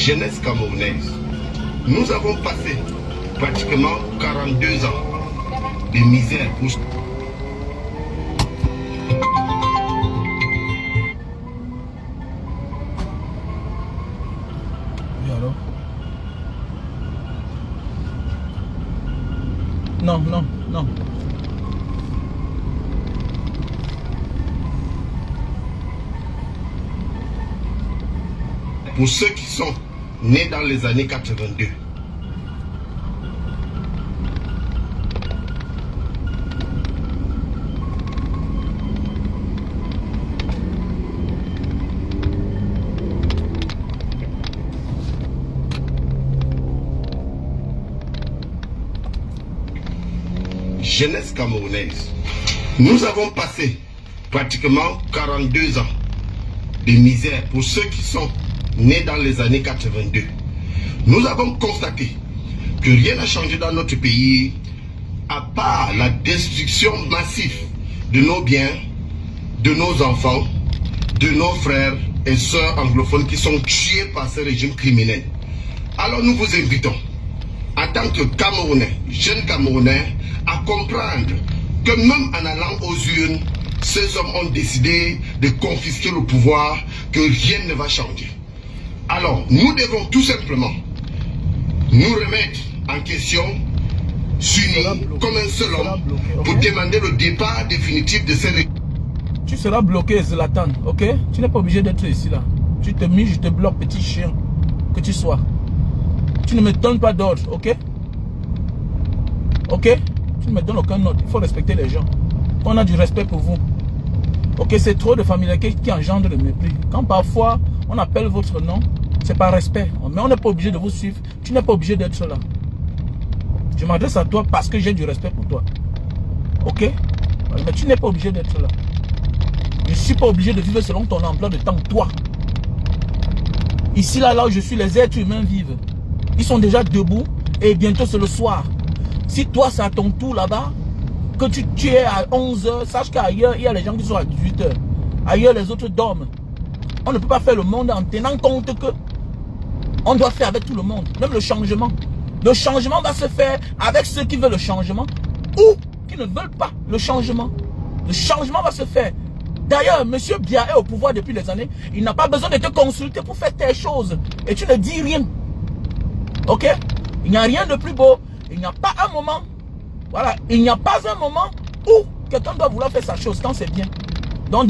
Jeunesse camerounaise, nous avons passé pratiquement 42 ans de misère pour... Oui, alors? Non, non, non. Pour ceux qui sont nés dans les années 82. Jeunesse camerounaise, nous avons passé pratiquement 42 ans de misère pour ceux qui sont nés dans les années 82. Nous avons constaté que rien n'a changé dans notre pays à part la destruction massive de nos biens, de nos enfants, de nos frères et sœurs anglophones qui sont tués par ce régime criminel. Alors nous vous invitons, en tant que Camerounais, jeunes Camerounais, à comprendre que même en allant aux urnes, ces hommes ont décidé de confisquer le pouvoir, que rien ne va changer. Alors, nous devons tout simplement nous remettre en question, s'unir comme un seul homme pour demander le départ définitif de ces régime. Tu seras bloqué, Zlatan, ok? Tu n'es pas obligé d'être ici, là. Tu te mises, je te bloque, petit chien, que tu sois. Tu ne me donnes pas d'ordre, ok? Ok? Tu ne me donnes aucun ordre. Il faut respecter les gens. On a du respect pour vous. Ok, c'est trop de familiarité qui engendre le mépris. Quand parfois on appelle votre nom, c'est par respect. Mais on n'est pas obligé de vous suivre. Tu n'es pas obligé d'être là. Je m'adresse à toi parce que j'ai du respect pour toi. Ok? Mais tu n'es pas obligé d'être là. Je ne suis pas obligé de vivre selon ton emploi de temps, toi. Ici, là où je suis, les êtres humains vivent. Ils sont déjà debout et bientôt c'est le soir. Si toi, c'est à ton tour là-bas, que tu es à 11 h, sache qu'ailleurs, il y a les gens qui sont à 18 h. Ailleurs, les autres dorment. On ne peut pas faire le monde en tenant compte que on doit faire avec tout le monde. Même le changement. Le changement va se faire avec ceux qui veulent le changement ou qui ne veulent pas le changement. Le changement va se faire. D'ailleurs, M. Biya est au pouvoir depuis des années. Il n'a pas besoin de te consulter pour faire tes choses. Et tu ne dis rien. Ok? Il n'y a rien de plus beau. Il n'y a pas un moment. Voilà. Il n'y a pas un moment où quelqu'un doit vouloir faire sa chose quand c'est bien. Donc,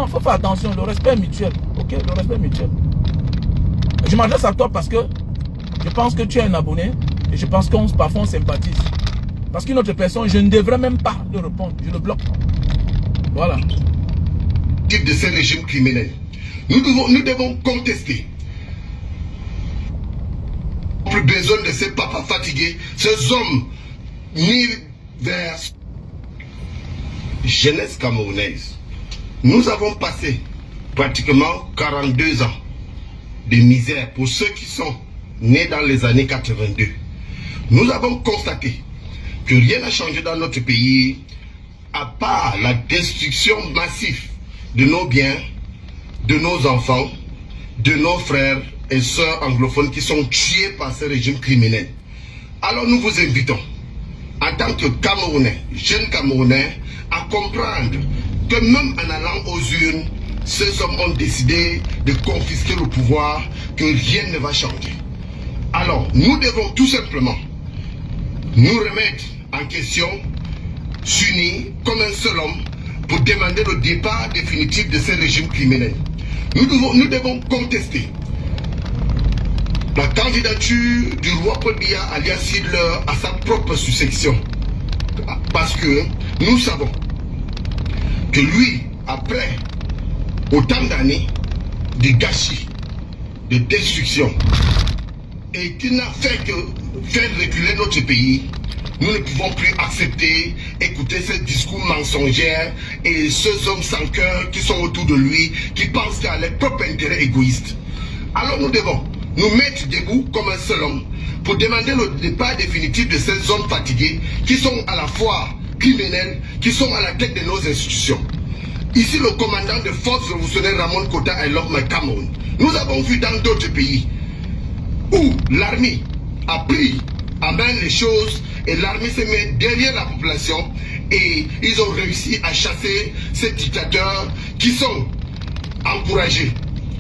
faut faire attention. Le respect mutuel. Ok? Le respect mutuel. Je m'adresse à toi parce que je pense que tu es un abonné. Et je pense qu'on parfois on sympathise. Parce qu'une autre personne, je ne devrais même pas le répondre. Je le bloque. Voilà. De ces régimes criminels. Nous devons contester. Plus besoin de ces papas fatigués, ces hommes mis vers... Jeunesse camerounaise, nous avons passé pratiquement 42 ans de misère pour ceux qui sont nés dans les années 82. Nous avons constaté que rien n'a changé dans notre pays à part la destruction massive de nos biens, de nos enfants, de nos frères et sœurs anglophones qui sont tués par ce régime criminel. Alors nous vous invitons, en tant que Camerounais, jeunes Camerounais, à comprendre que même en allant aux urnes, ces hommes ont décidé de confisquer le pouvoir, que rien ne va changer. Alors nous devons tout simplement nous remettre en question, s'unir comme un seul homme pour demander le départ définitif de ces régimes criminels. Nous devons contester la candidature du roi Paul Biya alias Hitler à sa propre succession. Parce que nous savons que lui, après autant d'années de gâchis, de destruction, et qui n'a fait que faire reculer notre pays, nous ne pouvons plus accepter, écouter ces discours mensongers et ces hommes sans cœur qui sont autour de lui, qui pensent qu'à leur propre intérêt égoïste. Alors nous devons nous mettre debout comme un seul homme pour demander le départ définitif de ces hommes fatigués qui sont à la fois criminels, qui sont à la tête de nos institutions. Ici, le commandant de force révolutionnaire Ramon Kota, I love my Cameroun. Nous avons vu dans d'autres pays où l'armée a pris à main les choses et l'armée se met derrière la population et ils ont réussi à chasser ces dictateurs qui sont encouragés,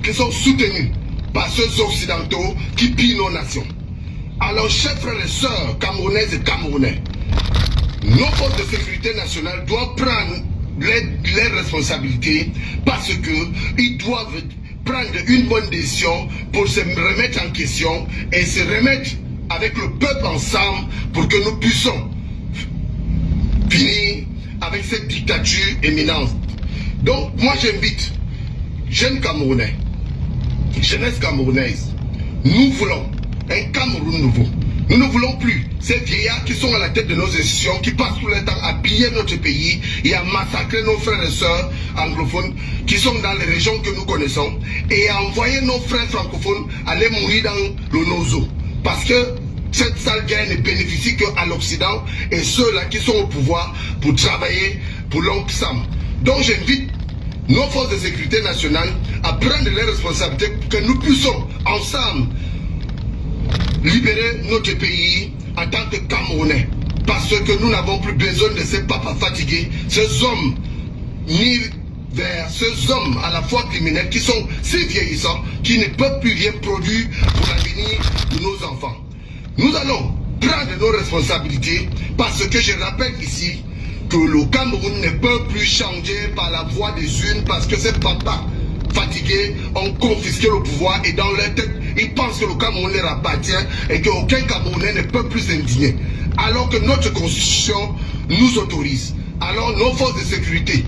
qui sont soutenus par ceux occidentaux qui pillent nos nations. Alors, chers frères et sœurs camerounaises et camerounais, nos forces de sécurité nationale doivent prendre les responsabilités parce qu'ils doivent prendre une bonne décision pour se remettre en question et se remettre avec le peuple ensemble pour que nous puissions finir avec cette dictature éminente. Donc, moi j'invite, jeunes Camerounais, jeunesse camerounaise, nous voulons un Cameroun nouveau. Nous ne voulons plus ces vieillards qui sont à la tête de nos institutions, qui passent tout le temps à piller notre pays et à massacrer nos frères et sœurs anglophones qui sont dans les régions que nous connaissons et à envoyer nos frères francophones aller mourir dans le Nozo. Parce que cette sale guerre ne bénéficie qu'à l'Occident et ceux-là qui sont au pouvoir pour travailler pour l'oncle Sam. Donc j'invite nos forces de sécurité nationale à prendre les responsabilités pour que nous puissions ensemble libérer notre pays en tant que Camerounais. Parce que nous n'avons plus besoin de ces papas fatigués, ces hommes mis vers ces hommes à la fois criminels qui sont si vieillissants, qui ne peuvent plus rien produire pour l'avenir de nos enfants. Nous allons prendre nos responsabilités parce que je rappelle ici que le Cameroun ne peut plus changer par la voie des urnes parce que ces papas fatigués ont confisqué le pouvoir et dans leur tête, ils pensent que le Cameroun leur appartient et qu'aucun Camerounais ne peut plus s'indigner. Alors que notre constitution nous autorise. Alors nos forces de sécurité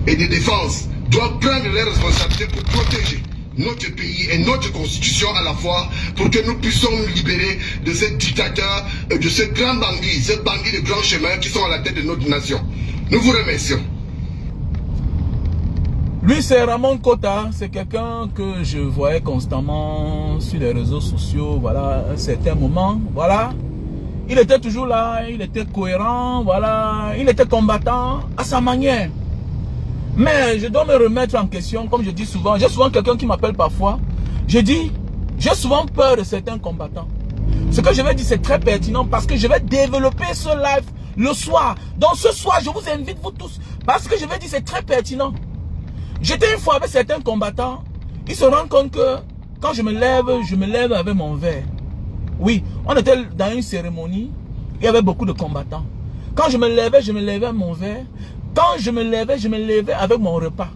et de défense doivent prendre les responsabilités pour protéger notre pays et notre constitution à la fois pour que nous puissions nous libérer de ces dictateurs et de ces grands bandits, ces bandits de grands chemins qui sont à la tête de notre nation. Nous vous remercions. Lui, c'est Ramon Kota, c'est quelqu'un que je voyais constamment sur les réseaux sociaux, voilà, à un certain moment, voilà. Il était toujours là, il était cohérent, voilà, il était combattant à sa manière. Mais je dois me remettre en question, comme je dis souvent, j'ai souvent quelqu'un qui m'appelle parfois, je dis, j'ai souvent peur de certains combattants. Ce que je vais dire, c'est très pertinent parce que je vais développer ce live le soir. Donc ce soir, je vous invite vous tous, parce que je vais dire, c'est très pertinent. J'étais une fois avec certains combattants, ils se rendent compte que quand je me lève avec mon verre. Oui, on était dans une cérémonie, il y avait beaucoup de combattants. Quand je me levais avec mon verre. Quand je me levais avec mon repas.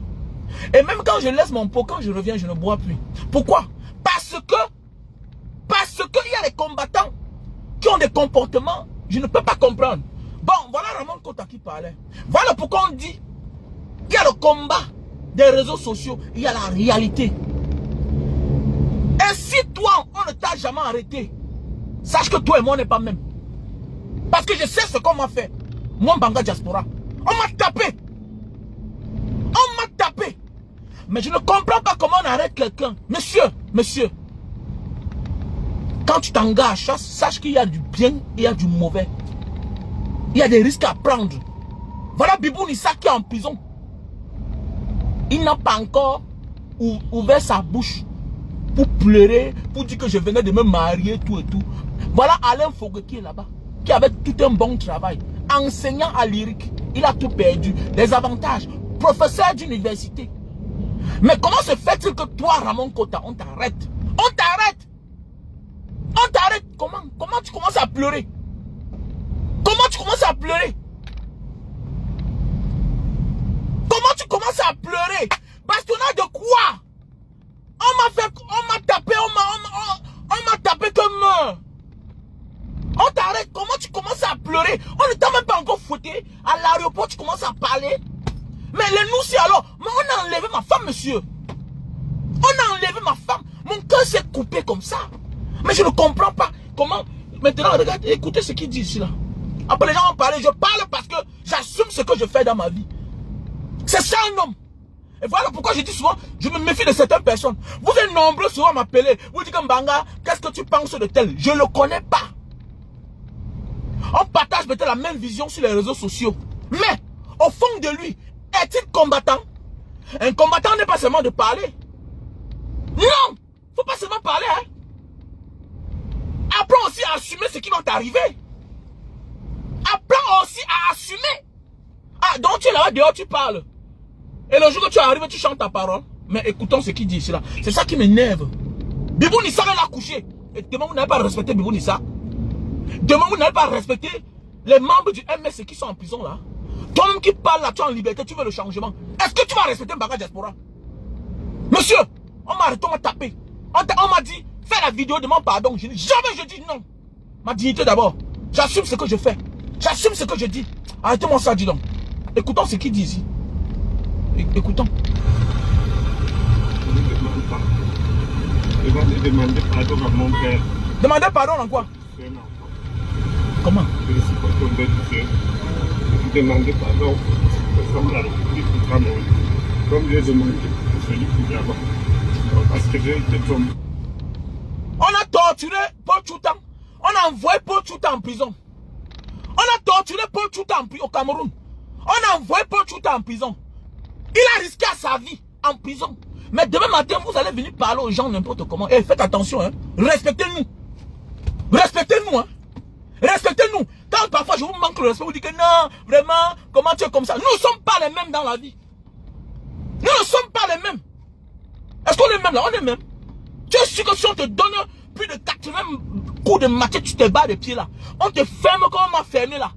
Et même quand je laisse mon pot, quand je reviens, je ne bois plus. Pourquoi? Parce que il y a des combattants qui ont des comportements, je ne peux pas comprendre. Bon, voilà Ramon Kota qui parlait. Voilà pourquoi on dit, il y a le combat des réseaux sociaux, il y a la réalité. Et si toi, on ne t'a jamais arrêté, sache que toi et moi, on n'est pas même. Parce que je sais ce qu'on m'a fait. Moi, Banga Diaspora. On m'a tapé. On m'a tapé. Mais je ne comprends pas comment on arrête quelqu'un. Monsieur. Quand tu t'engages, sache qu'il y a du bien et il y a du mauvais. Il y a des risques à prendre. Voilà Bibou Nissa qui est en prison. Il n'a pas encore ouvert sa bouche pour pleurer, pour dire que je venais de me marier, tout et tout. Voilà Alain Fogue qui est là-bas, qui avait tout un bon travail. Enseignant à lyrique, il a tout perdu. Les avantages, professeur d'université. Mais comment se fait-il que toi, Ramon Kota, on t'arrête? On t'arrête! On t'arrête! Comment tu commences à pleurer? Comment tu commences à pleurer? Comment tu commences à pleurer? Parce qu'on a de quoi? On m'a tapé, on m'a tapé comme... On t'arrête, comment tu commences à pleurer? On ne t'a même pas encore fouetté. À l'aéroport, tu commences à parler. Mais les nous, c'est alors. Mais on a enlevé ma femme, monsieur. On a enlevé ma femme. Mon cœur s'est coupé comme ça. Mais je ne comprends pas comment... Maintenant, regarde, écoutez ce qu'il dit ici, là. Après, les gens ont parlé. Je parle parce que j'assume ce que je fais dans ma vie. C'est ça un homme. Et voilà pourquoi je dis souvent, je me méfie de certaines personnes. Vous êtes nombreux souvent à m'appeler. Vous dites comme Banga, qu'est-ce que tu penses de tel? Je ne le connais pas. On partage peut-être la même vision sur les réseaux sociaux. Mais, au fond de lui, Est-il combattant? Un combattant n'est pas seulement de parler. Non! Faut pas seulement parler, hein. Apprends aussi à assumer ce qui va t'arriver. Apprends aussi à assumer. Ah, donc tu es là-bas dehors, tu parles. Et le jour que tu arrives, tu chantes ta parole. Mais écoutons ce qu'il dit ici là. C'est ça qui m'énerve. Bibou Nissa l'a couché. Et demain, vous n'avez pas respecté Bibou Nissa. Demain, vous n'avez pas respecté les membres du MS qui sont en prison là. Toi-même qui parles là, tu es en liberté, tu veux le changement. Est-ce que tu vas respecter Mbaka Diaspora? Monsieur, on m'a arrêté, on m'a tapé. On m'a dit, fais la vidéo, demande pardon. Je dis, jamais je dis non. Ma dignité d'abord. J'assume ce que je fais. J'assume ce que je dis. Arrêtez-moi ça, dis donc. Écoutons ce qu'il dit ici. Écoutons. Je ne demande pas. Je vais demander pardon à mon père. Demander pardon en quoi? Comment? Je ne suis pas tombé du ciel. Je demandais pardon comme la République du Cameroun. Comme j'ai demandé pour celui qui est là-bas. Parce que j'ai été tombé. On a torturé Paul Tchoutan. On a envoyé Paul Tchoutan en prison. On a torturé Paul Tchoutan au Cameroun. On a envoyé Paul Tchoutan en prison. Il a risqué sa vie en prison. Mais demain matin, vous allez venir parler aux gens n'importe comment. Et faites attention, hein. Respectez-nous. Respectez-nous, hein. Respectez-nous. Quand parfois je vous manque le respect, vous dites que non, vraiment, comment tu es comme ça. Nous ne sommes pas les mêmes dans la vie. Nous ne sommes pas les mêmes. Est-ce qu'on est même là? On est même. Tu es sûr que si on te donne plus de 80 coups de machette, tu te bats les pieds là. On te ferme comme on m'a fermé là.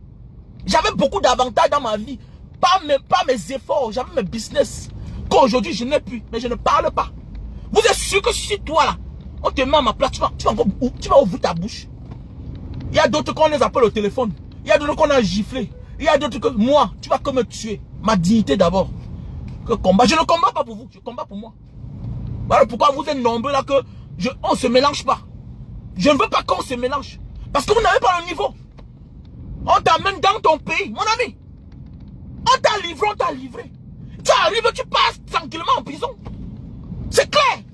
J'avais beaucoup d'avantages dans ma vie. Pas mes efforts, j'avais mes business. Qu'aujourd'hui je n'ai plus, mais je ne parle pas. Vous êtes sûr que si toi là, on te met à ma place, tu vas ouvrir ta bouche. Il y a d'autres qu'on les appelle au téléphone. Il y a d'autres qu'on a giflé. Il y a d'autres que moi, tu vas que me tuer. Ma dignité d'abord. Que combat. Je ne combats pas pour vous, je combats pour moi. Voilà pourquoi vous êtes nombreux là que on ne se mélange pas. Je ne veux pas qu'on se mélange. Parce que vous n'avez pas le niveau. On t'amène dans ton pays, mon ami. On t'a livré, on t'a livré. Tu arrives, tu passes tranquillement en prison. C'est clair.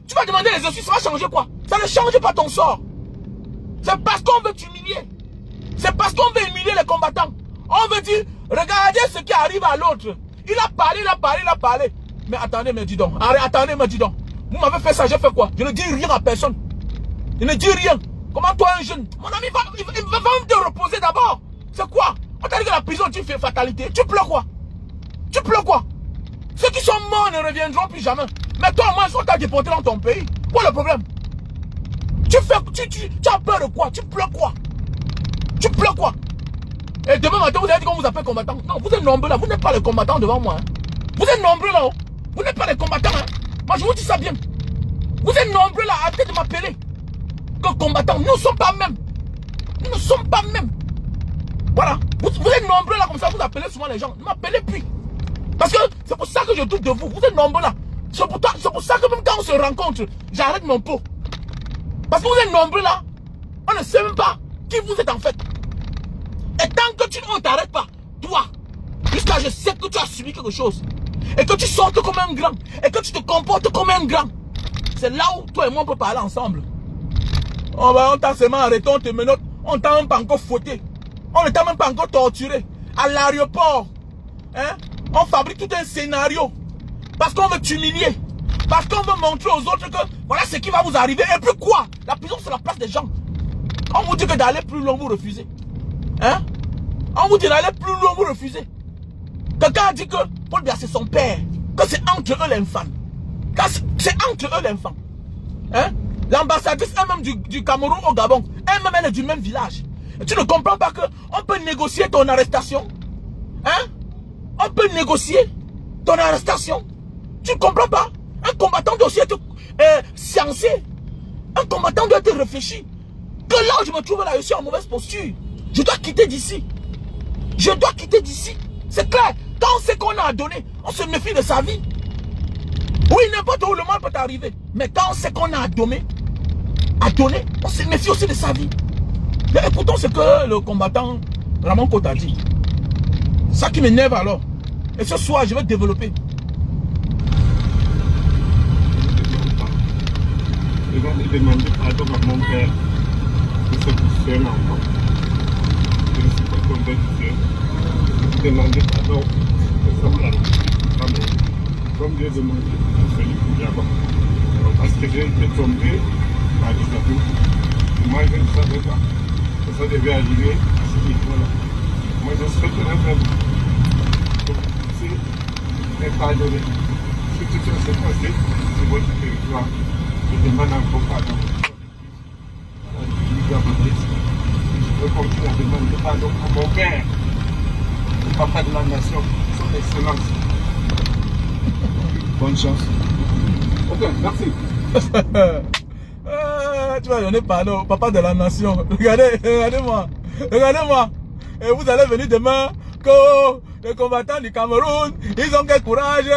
Tu vas demander les excuses, ça va changer quoi? Ça ne change pas ton sort. C'est parce qu'on veut t'humilier. C'est parce qu'on veut humilier les combattants. On veut dire, regardez ce qui arrive à l'autre. Il a parlé, il a parlé, il a parlé. Mais attendez, me dis donc. Attendez, me dis donc. Vous m'avez fait ça, j'ai fait quoi? Je ne dis rien à personne. Je ne dis rien. Comment toi, un jeune? Mon ami, il va te reposer d'abord. C'est quoi? On t'a dit que la prison, tu fais fatalité. Tu pleures quoi? Tu pleures quoi? Ceux qui sont morts ne reviendront plus jamais. Mais toi, moi, on t'a déporté dans ton pays. Quoi le problème? Tu as peur de quoi? Tu pleures quoi? Tu pleures quoi? Et demain matin, vous allez dire qu'on vous appelle combattant. Non, vous êtes nombreux là. Vous n'êtes pas les combattants devant moi. Hein. Vous êtes nombreux là-haut. Vous n'êtes pas les combattants. Hein. Moi, je vous dis ça bien. Vous êtes nombreux là, arrêtez de m'appeler que combattants. Nous ne sommes pas même. Nous ne sommes pas même. Voilà. Vous êtes nombreux là, comme ça, vous appelez souvent les gens. Ne m'appelez plus. Parce que c'est pour ça que je doute de vous. Vous êtes nombreux là. C'est pour ça que même quand on se rencontre, j'arrête mon pot. Parce que vous êtes nombreux là. On ne sait même pas qui vous êtes en fait. Et tant que tu ne t'arrêtes pas, toi, jusqu'à je sais que tu as subi quelque chose. Et que tu sortes comme un grand. Et que tu te comportes comme un grand. C'est là où toi et moi on peut parler ensemble. Oh bah on t'a seulement arrêté, on te menotte. On t'a même pas encore fouetté. On ne t'a même pas encore torturé. À l'aéroport. Hein? On fabrique tout un scénario. Parce qu'on veut t'humilier. Parce qu'on veut montrer aux autres que voilà ce qui va vous arriver. Et puis quoi? La prison c'est la place des gens. On vous dit que d'aller plus loin, vous refusez. Hein? On vous dit d'aller plus loin, vous refusez. Quelqu'un a dit que Paul Biya c'est son père. Que c'est entre eux l'enfant. C'est entre eux l'enfant. Hein? L'ambassadrice elle-même du Cameroun au Gabon, elle-même elle est du même village. Et tu ne comprends pas qu'on peut négocier ton arrestation? Hein? On peut négocier ton arrestation. Tu ne comprends pas? Un combattant doit aussi être sciencé. Un combattant doit être réfléchi. Que là où je me trouve là, je suis en mauvaise posture. Je dois quitter d'ici. Je dois quitter d'ici. C'est clair. Quand on sait qu'on a à donner, on se méfie de sa vie. Oui, n'importe où le mal peut arriver. Mais quand on sait qu'on a à donner, on se méfie aussi de sa vie. Mais écoutons ce que le combattant Ramon Kota a dit. C'est ça qui m'énerve alors. Et ce soir, je vais développer. Je vais demander pardon à mon père de ce que je enfant. Je ne suis pas tombé du ciel. Je vais demander pardon de demandé à Félix Diaba. Parce que j'ai été trompé par des abus. Moi, je ne savais pas que ça devait arriver à ce niveau-là. Moi, je serais très bien. Donc, si n'est pas donné, si tout ça s'est passé sur votre territoire, je demande encore pardon. Je peux continuer à demander pardon à mon père, le papa de la nation, son excellence. Bonne chance. Ok, merci. Tu vas donner pardon au papa de la nation. Regardez, regardez-moi. Regardez-moi. Et vous allez venir demain que les combattants du Cameroun, ils ont quel courage.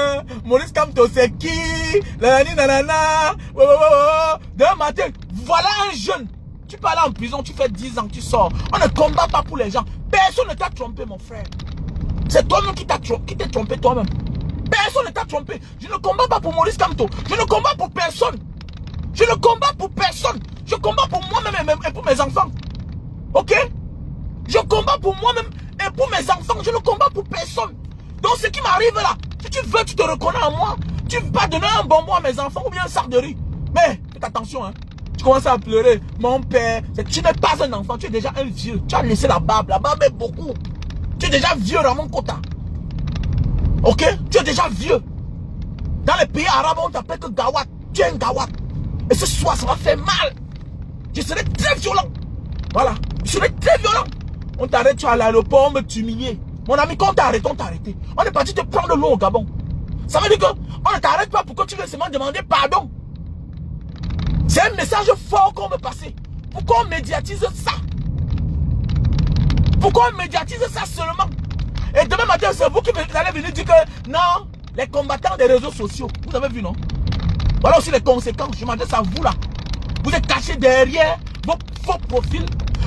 Maurice Kamto, c'est qui? Nanani, nanana. Demain matin, voilà un jeune. Tu peux aller en prison, tu fais 10 ans, tu sors. On ne combat pas pour les gens. Personne ne t'a trompé, mon frère. C'est toi-même qui t'es trompé toi-même. Personne ne t'a trompé. Je ne combats pas pour Maurice Kamto. Je ne combats pour personne. Je ne combats pour personne. Je combats pour moi-même et pour mes enfants. Ok? Je combats pour moi-même et pour mes enfants. Je ne combats pour personne. Donc ce qui m'arrive là, si tu veux, tu te reconnais en moi. Tu ne vas pas donner un bonbon à mes enfants ou bien un sac de riz. Mais, faites attention, hein. Tu commences à pleurer. Mon père, tu n'es pas un enfant, tu es déjà un vieux. Tu as laissé la barbe est beaucoup. Tu es déjà vieux, Ramon Kota. Ok? Tu es déjà vieux. Dans les pays arabes, on t'appelle que Gawat. Tu es un Gawat. Et ce soir, ça va faire mal. Je serai très violent. Voilà. Je serai très violent. On t'arrête, tu es à l'aéroport, on me t'humilier. Mon ami, quand on t'a arrêté, on t'a arrêté. On est parti te prendre l'eau au Gabon. Ça veut dire qu'on ne t'arrête pas pour que tu veux seulement demander pardon. C'est un message fort qu'on veut passer. Pourquoi on médiatise ça? Pourquoi on médiatise ça seulement? Et demain matin, c'est vous qui allez venir dire que non, les combattants des réseaux sociaux. Vous avez vu, non? Voilà aussi les conséquences. Je m'adresse à vous là. Vous êtes cachés derrière vos faux profils.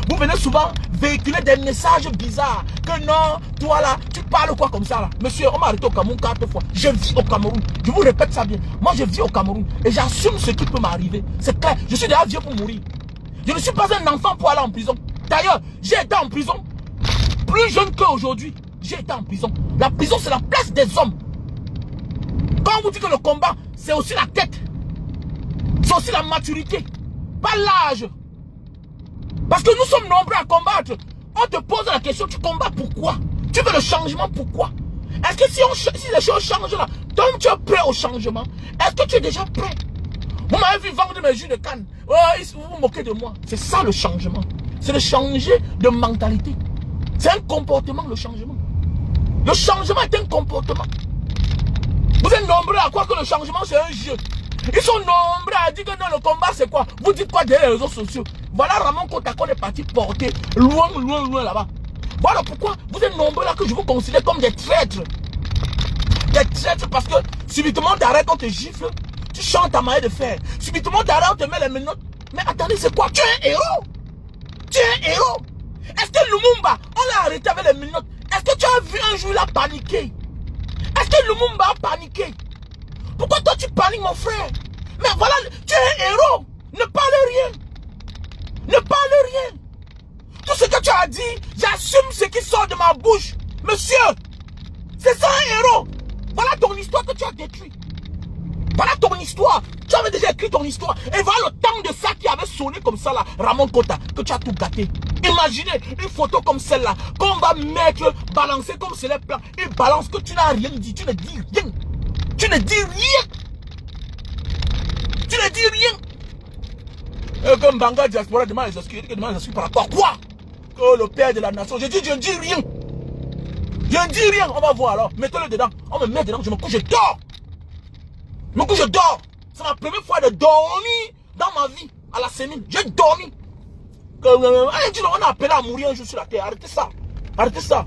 Vous venez souvent véhiculer des messages bizarres. Que non, toi là, tu parles quoi comme ça là? Monsieur, on m'a arrêté au Cameroun 4 fois. Je vis au Cameroun. Je vous répète ça bien. Moi, je vis au Cameroun. Et j'assume ce qui peut m'arriver. C'est clair. Je suis déjà vieux pour mourir. Je ne suis pas un enfant pour aller en prison. D'ailleurs, j'ai été en prison plus jeune qu'aujourd'hui. J'ai été en prison. La prison, c'est la place des hommes. Quand on vous dit que le combat, c'est aussi la tête. C'est aussi la maturité. Pas l'âge. Parce que nous sommes nombreux à combattre. On te pose la question, tu combats pourquoi? Tu veux le changement pourquoi? Est-ce que si les choses changent là, toi tu es prêt au changement? Est-ce que tu es déjà prêt? Vous m'avez vu vendre mes jus de canne. Oh, vous vous moquez de moi. C'est ça le changement. C'est de changer de mentalité. C'est un comportement, le changement. Le changement est un comportement. Vous êtes nombreux à croire que le changement c'est un jeu. Ils sont nombreux à dire que non, le combat c'est quoi? Vous dites quoi derrière les réseaux sociaux? Voilà Ramon Kota qu'on est parti porter loin, loin, loin là-bas. Voilà pourquoi vous êtes nombreux là que je vous considère comme des traîtres. Des traîtres parce que subitement t'arrêtes, on te gifle. Tu chantes ta manière de faire. Subitement t'arrêtes, on te met les menottes. Mais attendez, c'est quoi? Tu es un héros. Tu es un héros. Est-ce que Lumumba, on l'a arrêté avec les menottes? Est-ce que tu as vu un jour il a paniqué? Est-ce que Lumumba a paniqué? Pourquoi toi tu paniques mon frère? Mais voilà, tu es un héros. Ne parle rien. Ne parle rien. Tout ce que tu as dit, j'assume ce qui sort de ma bouche. Monsieur, c'est ça un héros. Voilà ton histoire que tu as détruite. Voilà ton histoire. Tu avais déjà écrit ton histoire. Et voilà le temps de ça qui avait sonné comme ça là, Ramon Kota, que tu as tout gâté. Imaginez une photo comme celle-là, qu'on va mettre, balancer comme c'est les plans. Et balance que tu n'as rien dit. Tu ne dis rien. Tu ne dis rien. Tu ne dis rien. Et comme Banga Diaspora demande les excuses par rapport à quoi? Que le père de la nation. Je ne dis rien. Je ne dis rien. On va voir alors. Mettez-le dedans. On me met dedans. Je me couche, je dors. Je me couche, je dors. C'est ma première fois de dormir dans ma vie à la sémine. J'ai dormi. On a appelé à mourir un jour sur la terre. Arrêtez ça. Arrêtez ça.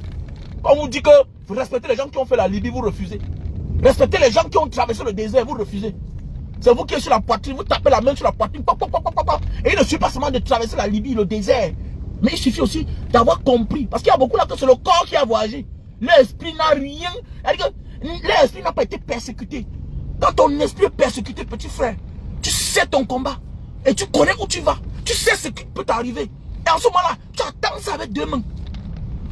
On vous dit que vous respectez les gens qui ont fait la Libye, vous refusez. Respectez les gens qui ont traversé le désert, vous refusez. C'est vous qui êtes sur la poitrine, vous tapez la main sur la poitrine. Et il ne suffit pas seulement de traverser la Libye, le désert. Mais il suffit aussi d'avoir compris. Parce qu'il y a beaucoup là que c'est le corps qui a voyagé. L'esprit n'a rien. L'esprit n'a pas été persécuté. Quand ton esprit est persécuté, petit frère, tu sais ton combat. Et tu connais où tu vas. Tu sais ce qui peut t'arriver. Et en ce moment-là, tu attends ça avec deux mains.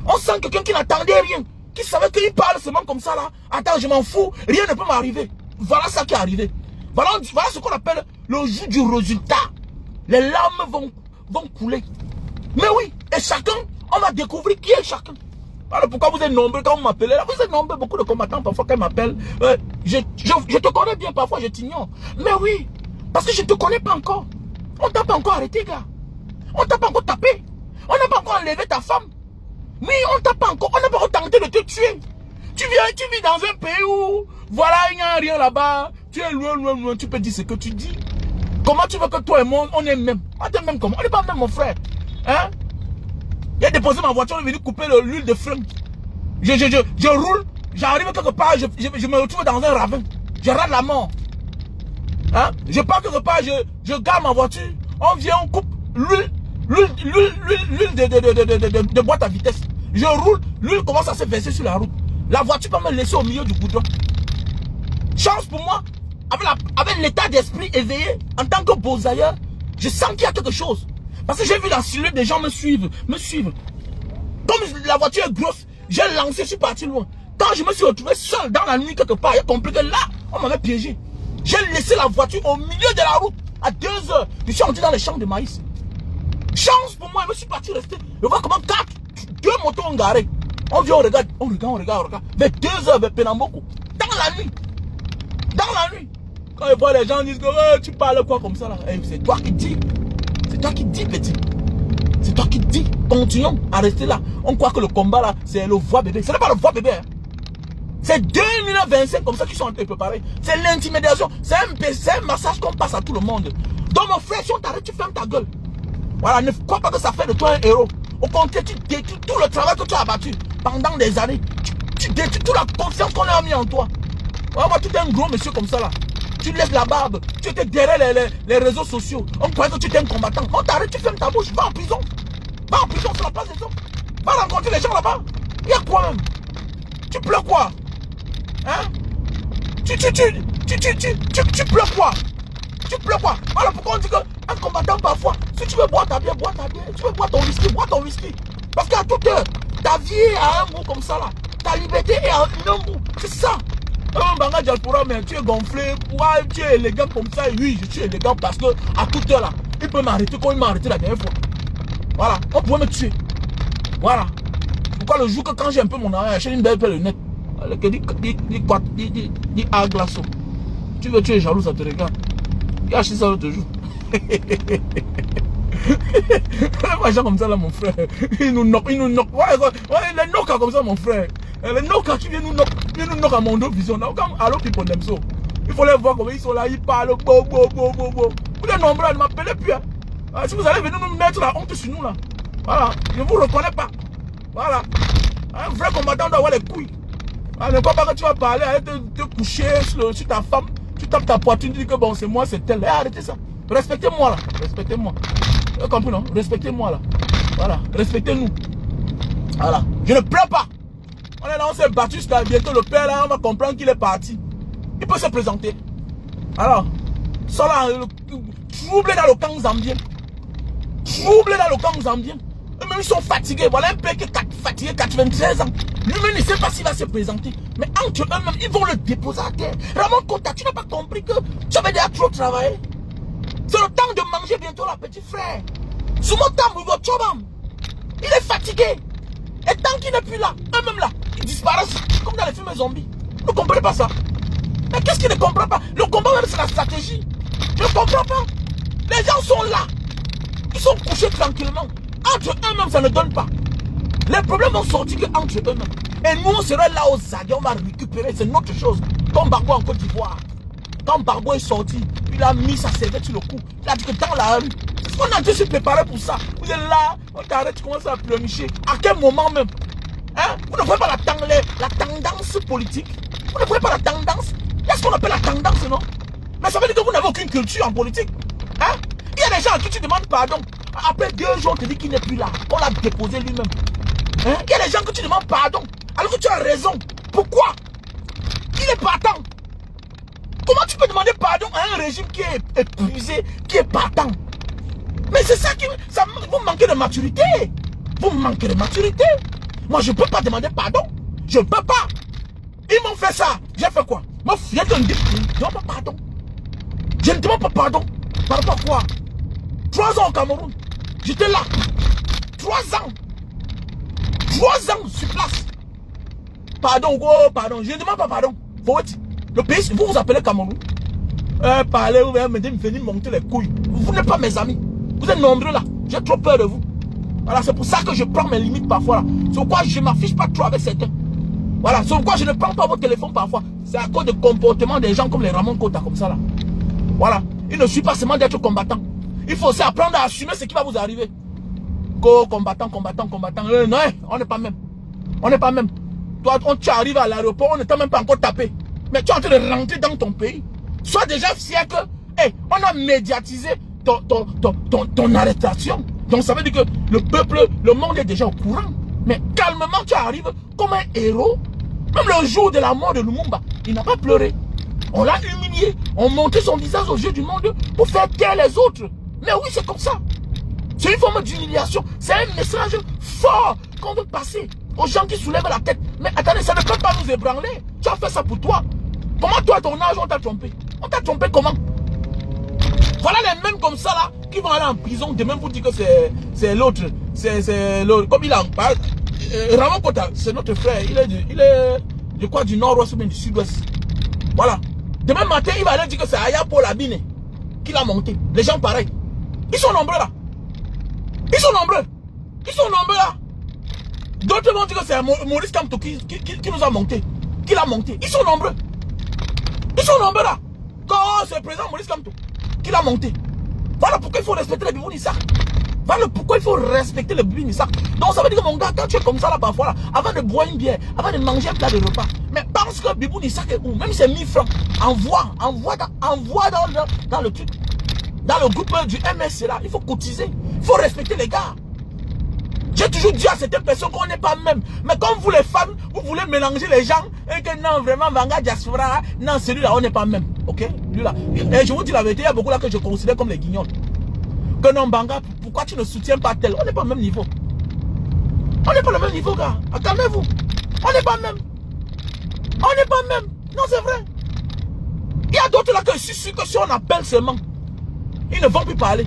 On sent quelqu'un qui n'attendait rien. Qui savait qu'il parle seulement comme ça là. Attends, je m'en fous. Rien ne peut m'arriver. voilà ça qui est arrivé. Voilà ce qu'on appelle le jour du résultat. Les larmes vont couler. Mais oui, et chacun, on va découvrir qui est chacun. Voilà pourquoi vous êtes nombreux quand vous m'appelez. Là, vous êtes nombreux, beaucoup de combattants parfois quand ils m'appellent. Je te connais bien, parfois je t'ignore. Mais oui, parce que je ne te connais pas encore. On t'a pas encore arrêté, gars. On t'a pas encore tapé. On n'a pas encore enlevé ta femme. Oui, on t'a pas encore. On n'a pas encore tenté de te tuer. Tu vis dans un pays où, voilà, il n'y a rien là-bas. Tu es loin, loin, loin. Tu peux dire ce que tu dis. Comment tu veux que toi et moi, on est même? On est même comment? On n'est pas même, mon frère. Hein? Il a déposé ma voiture, il est venu couper l'huile de flingue. Je roule, j'arrive quelque part, je me retrouve dans un ravin. Je rate la mort. Hein? Je pars quelque part, je garde ma voiture. On vient, on coupe l'huile de boîte à vitesse. Je roule, l'huile commence à se verser sur la route. La voiture peut me laisser au milieu du goudron. Chance pour moi, avec l'état d'esprit éveillé, en tant que bosailleur, je sens qu'il y a quelque chose. Parce que j'ai vu la silhouette des gens me suivre. Comme la voiture est grosse, j'ai lancé, je suis parti loin. Quand je me suis retrouvé seul dans la nuit quelque part, j'ai compris que là, on m'avait piégé. J'ai laissé la voiture au milieu de la route à 2 heures. Je suis entré dans les champs de maïs. Chance pour moi, je me suis parti rester. Je vois comment 2 motos ont garé. On vient, on regarde. Vers 2 heures, vers Penamboku. Dans la nuit. Quand je vois les gens disent que tu parles quoi comme ça là. C'est toi qui dis. C'est toi qui dis, petit. C'est toi qui dis. Continuons à rester là. On croit que le combat là, c'est le voix bébé. Ce n'est pas le voix bébé. Hein. C'est 2025 comme ça qu'ils sont en train de préparer. C'est l'intimidation. C'est un massage qu'on passe à tout le monde. Donc mon frère, si on t'arrête, tu fermes ta gueule. Voilà, ne crois pas que ça fait de toi un héros. Au contraire, tu détruis tout le travail que tu as abattu pendant des années. Tu détruis toute la confiance qu'on a mis en toi. Voilà, moi, tu es un gros monsieur comme ça là. Tu laisses la barbe. Tu étais derrière les réseaux sociaux. On croyait que tu étais un combattant. On t'arrête, tu fermes ta bouche. Va en prison. Va en prison sur la place des hommes. Va rencontrer les gens là-bas. Il y a quoi même? Tu pleures quoi? Hein? Tu pleures quoi? Tu pleures quoi? Voilà pourquoi on dit qu'un combattant parfois, si tu veux boire ta bière, bois ta bière. Tu veux boire ton whisky. Parce qu'à toute heure, ta vie est à un bout comme ça là. Ta liberté est à un bout. C'est ça. Banga Diaspora, mais tu es gonflé. Ouais, tu es élégant comme ça. Oui, je suis élégant parce que à toute heure là, il peut m'arrêter comme il m'a arrêté la dernière fois. Voilà, on pourrait me tuer. Voilà. Pourquoi le jour que quand j'ai un peu mon argent, j'ai une belle paire de lunettes. Dis à glaçon. Tu es jaloux, ça te regarde. Il a acheté ça l'autre jour. Les gens comme ça là, mon frère. Ils nous knock. Ouais, les knock comme ça, mon frère. Les knock qui viennent nous knock à mon dos vision. Alors qu'ils prennent them so. Il faut les voir comme ils sont là, ils parlent. Vous êtes nombreux à ne m'appeler plus. Hein. Si vous allez venir nous mettre la honte sur nous là. Voilà. Je ne vous reconnais pas. Voilà. Un vrai combattant doit avoir les couilles. Ne crois pas que tu vas parler, te coucher sur ta femme. Tu tapes ta poitrine, tu dis que bon, c'est moi, c'est elle. Arrêtez ça. Respectez-moi là. Respectez-moi. Vous avez compris, non? Respectez-moi là. Voilà. Respectez-nous. Voilà. Je ne pleure pas. On est là, on s'est battu jusqu'à bientôt. Le père là, on va comprendre qu'il est parti. Il peut se présenter. Alors, ça là, troublé dans le camp zambien. Troublé dans le camp zambien. Eux-mêmes, ils sont fatigués. Voilà un père qui est fatigué, 93 ans. Lui-même, il ne sait pas s'il va se présenter. Mais entre eux-mêmes, ils vont le déposer à terre. Ramon Kota, tu n'as pas compris que tu avais déjà trop travaillé. C'est le temps de manger bientôt, là, petit frère. Il est fatigué. Et tant qu'il n'est plus là, eux-mêmes là, ils disparaissent. Comme dans les films zombies. Vous ne comprenez pas ça? Mais qu'est-ce qu'il ne comprend pas? Le combat même, c'est la stratégie. Je ne comprends pas. Les gens sont là. Ils sont couchés tranquillement. Entre eux-mêmes, ça ne donne pas. Les problèmes vont sortir entre eux-mêmes. Et nous, on serait là aux Zadiens, on va récupérer. C'est notre chose. Comme Barbo en Côte d'Ivoire. Quand Barbo est sorti, il a mis sa serviette sur le cou. Il a dit que dans la rue, on a dû se préparer pour ça. Vous êtes là, on t'arrête, tu commences à pleurnicher. À quel moment même? Hein? Vous ne voyez pas la tendance politique? Vous ne voyez pas la tendance? Il y a ce qu'on appelle la tendance, non? Mais ça veut dire que vous n'avez aucune culture en politique. Hein? Il y a des gens à qui tu demandes pardon. Après 2 jours, on te dit qu'il n'est plus là. On l'a déposé lui-même. Hein? Il y a des gens que tu demandes pardon. Alors que tu as raison. Pourquoi? Il est partant. Comment tu peux demander pardon à un régime qui est épuisé, qui est partant? Mais c'est ça qui... vous manquez de maturité. Vous manquez de maturité. Moi, je ne peux pas demander pardon. Je ne peux pas. Ils m'ont fait ça. J'ai fait quoi? Moi, je ne demande pas pardon. Je ne demande pas pardon. Par rapport à quoi? 3 ans au Cameroun. J'étais là. 3 ans. 3 ans sur place. Pardon, oh, pardon. Je ne demande pas pardon. Le pays, vous vous appelez Cameroun. Parlez, vous venez monter les couilles. Vous n'êtes pas mes amis. Vous êtes nombreux là. J'ai trop peur de vous. Voilà, c'est pour ça que je prends mes limites parfois là. C'est pourquoi je ne m'affiche pas trop avec certains. Voilà, c'est pourquoi je ne prends pas votre téléphone parfois. C'est à cause du comportement des gens comme les Ramon Kota, comme ça là. Voilà. Il ne suffit pas seulement d'être combattant. Il faut aussi apprendre à assumer ce qui va vous arriver. Combattant. Non, on n'est pas même. On n'est pas même. Toi, tu arrives à l'aéroport, on ne t'a même pas encore tapé. Mais tu es en train de rentrer dans ton pays. Sois déjà fier que, on a médiatisé ton arrestation. Donc ça veut dire que le peuple, le monde est déjà au courant. Mais calmement, tu arrives comme un héros. Même le jour de la mort de Lumumba, il n'a pas pleuré. On l'a humilié. On montait son visage aux yeux du monde pour faire taire les autres. Mais oui, c'est comme ça. C'est une forme d'humiliation. C'est un message fort qu'on veut passer aux gens qui soulèvent la tête. Mais attendez, ça ne peut pas nous ébranler. Tu as fait ça pour toi. Comment toi, à ton âge, on t'a trompé? On t'a trompé comment? Voilà les mêmes comme ça là, qui vont aller en prison demain pour dire que c'est l'autre. C'est l'autre. Comme il en parle. Ramon Kota, c'est notre frère. Il est je crois, du nord-ouest ou même du sud-ouest. Voilà. Demain matin, il va aller dire que c'est Aya Paul Abine qui l'a monté. Les gens pareils. Ils sont nombreux là. Ils sont nombreux. Ils sont nombreux là. D'autres vont dire que c'est Maurice Kamto qui nous a monté. Qui l'a monté. Ils sont nombreux. Ils sont nombreux là. Quand c'est le président Maurice Kamto qui l'a monté. Voilà pourquoi il faut respecter les Bibou Nissa. Voilà pourquoi il faut respecter le Bibou Nissa. Donc ça veut dire que mon gars, quand tu es comme ça là parfois là, avant de boire une bière, avant de manger un plat de repas, mais parce que Bibou Nissa est où, même c'est 1000 francs, envoie dans le truc, dans le groupe du MSC là, il faut cotiser, il faut respecter les gars. J'ai toujours dit à certaines personnes qu'on n'est pas même. Mais comme vous les femmes, vous voulez mélanger les gens et que non, vraiment, Vanga Diaspora, non, celui-là, on n'est pas même. Ok? Lui-là. Et je vous dis la vérité, il y a beaucoup là que je considère comme les guignols. Que non, Banga, pourquoi tu ne soutiens pas tel? On n'est pas au même niveau. On n'est pas le même niveau, gars. Calmez-vous. On n'est pas même. On n'est pas même. Non, c'est vrai. Il y a d'autres là que je suis sûr que si on appelle seulement, ils ne vont plus parler.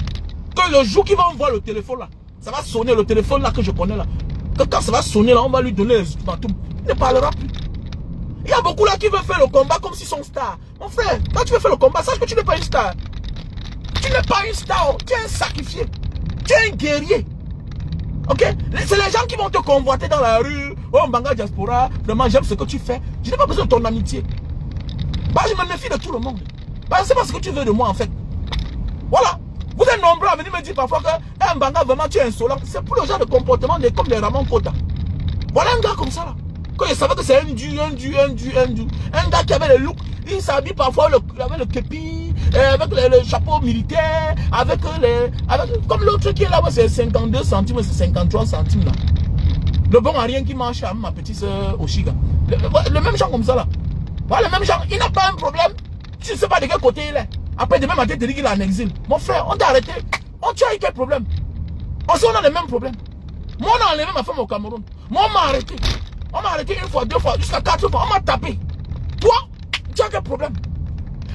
Que le jour qu'ils vont voir le téléphone là, ça va sonner, le téléphone là que je connais là. Que quand ça va sonner là, on va lui donner les ultimatums. Il ne parlera plus. Il y a beaucoup là qui veulent faire le combat comme s'ils sont stars. Mon frère, quand tu veux faire le combat, sache que tu n'es pas une star. Tu n'es pas une star, tu es un sacrifié. Tu es un guerrier. Ok? C'est les gens qui vont te convoiter dans la rue. Oh, Mbanga Diaspora, vraiment j'aime ce que tu fais. Je n'ai pas besoin de ton amitié. Bah, je me méfie de tout le monde. Bah, c'est pas ce que tu veux de moi en fait. Voilà. Vous êtes nombreux à venir me dire parfois que Mbanga, vraiment tu es insolent. C'est pour le genre de comportement comme les Ramon Kota. Voilà un gars comme ça là. Quand il savait que c'est un gars qui avait le look. Il s'habille parfois avec le képi, avec le chapeau militaire, comme l'autre qui est là, c'est 52 centimes, c'est 53 centimes là. Le bon à rien qui mange à ma petite soeur Oshiga. Le même genre comme ça là. Voilà, le même genre, il n'a pas un problème. Tu ne sais pas de quel côté il est. Après demain matin, tu te dis qu'il est en exil. Mon frère, on t'a arrêté. Tu as eu quel problème? On a les mêmes problèmes. Moi, on a enlevé ma femme au Cameroun. Moi, on m'a arrêté. On m'a arrêté 1 fois, 2 fois, jusqu'à 4 fois. On m'a tapé. Toi, tu as quel problème?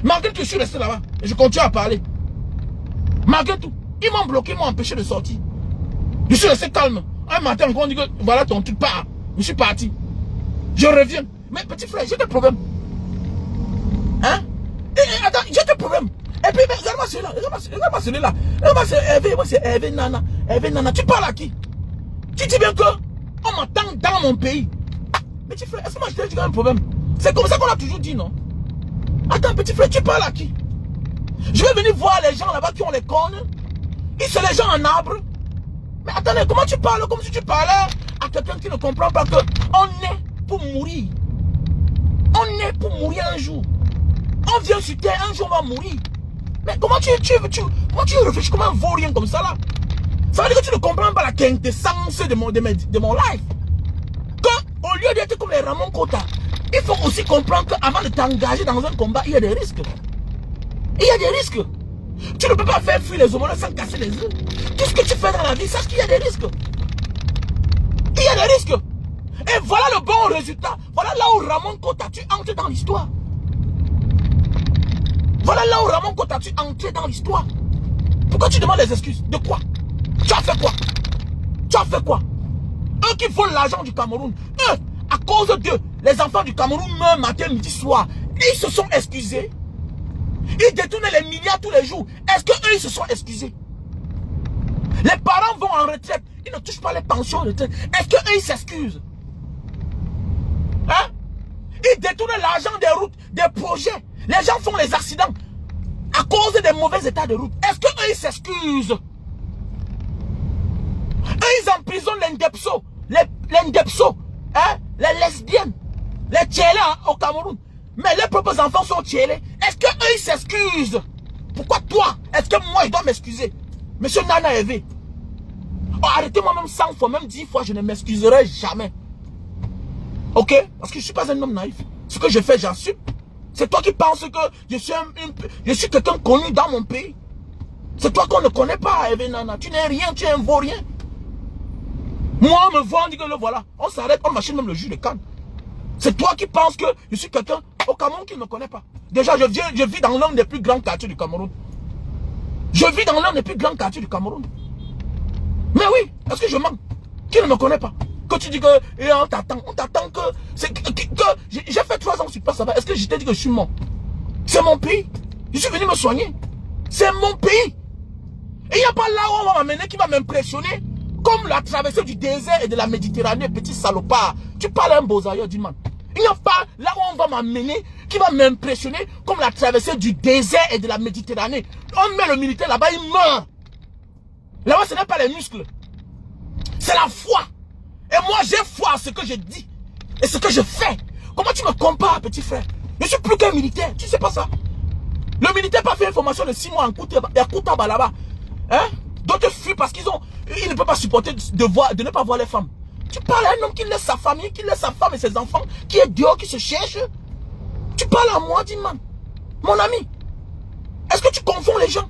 Malgré que je suis resté là-bas, et je continue à parler. Malgré tout, ils m'ont bloqué, ils m'ont empêché de sortir. Je suis resté calme. Un matin, on dit que voilà ton truc, part. Je suis parti. Je reviens. Mais petit frère, j'ai des problèmes. Hein? Attends, j'ai des problèmes. Et puis, regarde-moi celui-là. Regarde-moi celui-là. Regarde-moi, c'est Hervé Nana. Hervé Nana, tu parles à qui? Tu dis bien que on m'attend dans mon pays. Petit frère, est-ce que moi je t'ai dit qu'il y a un problème? C'est comme ça qu'on a toujours dit, non? Attends, petit frère, tu parles à qui? Je vais venir voir les gens là-bas qui ont les cornes. Ils sont les gens en arbre. Mais attendez, comment tu parles? Comme si tu parlais à quelqu'un qui ne comprend pas que on est pour mourir. On est pour mourir un jour. On vient sur terre, un jour on va mourir. Mais comment tu réfléchis comme un vaurien comme ça là? Ça veut dire que tu ne comprends pas la quintessence de mon life. Que, au lieu d'être comme les Ramon Kota, il faut aussi comprendre qu'avant de t'engager dans un combat, il y a des risques. Il y a des risques. Tu ne peux pas faire fuir les homologues sans casser les œufs. Tout ce que tu fais dans la vie, sache qu'il y a des risques. Il y a des risques. Et voilà le bon résultat. Voilà là où Ramon Kota, tu entres dans l'histoire. Voilà là où Ramon Kota tu entré dans l'histoire. Pourquoi tu demandes les excuses? De quoi? Tu as fait quoi? Tu as fait quoi? Eux qui volent l'argent du Cameroun, eux, à cause d'eux, les enfants du Cameroun meurent matin, midi, soir. Ils se sont excusés. Ils détournaient les milliards tous les jours. Est-ce qu'eux, ils se sont excusés? Les parents vont en retraite. Ils ne touchent pas les pensions en retraite. Est-ce qu'eux, ils s'excusent? Hein? Ils détournent l'argent des routes, des projets. Les gens font les accidents à cause des mauvais états de route. Est-ce qu'eux, ils s'excusent? Eux, ils emprisonnent les Ndepso, hein? Les lesbiennes, les tchélés au Cameroun. Mais les propres enfants sont tchélés. Est-ce qu'eux, ils s'excusent? Pourquoi toi? Est-ce que moi, je dois m'excuser? Monsieur Nana Hervé. Oh, arrêtez-moi même 100 fois, même 10 fois, je ne m'excuserai jamais. Ok? Parce que je ne suis pas un homme naïf. Ce que je fais, j'assume. C'est toi qui penses que je suis quelqu'un connu dans mon pays. C'est toi qu'on ne connaît pas, Hervé Nana. Tu n'es rien, tu es un vaurien. Moi, on me voit, on dit que le voilà. On s'arrête, on machine même le jus de canne. C'est toi qui penses que je suis quelqu'un au Cameroun qui ne me connaît pas. Déjà, je vis dans l'un des plus grands quartiers du Cameroun. Je vis dans l'un des plus grands quartiers du Cameroun. Mais oui, est-ce que je mens? Qui ne me connaît pas? Que tu dis que on t'attend que j'ai fait 3 ans sur place là-bas. Est-ce que je t'ai dit que je suis mort? C'est mon pays. Je suis venu me soigner. C'est mon pays. Et il n'y a pas là où on va m'amener qui va m'impressionner comme la traversée du désert et de la Méditerranée, petit salopard. Tu parles un beau ailleurs, dis-moi. Il n'y a pas là où on va m'amener qui va m'impressionner comme la traversée du désert et de la Méditerranée. On met le militaire là-bas, il meurt. Là-bas, ce n'est pas les muscles. C'est la foi. Et moi, j'ai foi à ce que je dis. Et ce que je fais. Comment tu me compares, petit frère? Je suis plus qu'un militaire. Tu sais pas ça? Le militaire n'a pas fait une formation de 6 mois en Koutaba là-bas. Hein? D'autres fuient parce qu'ils ne peuvent pas supporter de ne pas voir les femmes. Tu parles à un homme qui laisse sa famille, qui laisse sa femme et ses enfants, qui est dehors, qui se cherche. Tu parles à moi, dis-moi. Mon ami, est-ce que tu confonds les gens?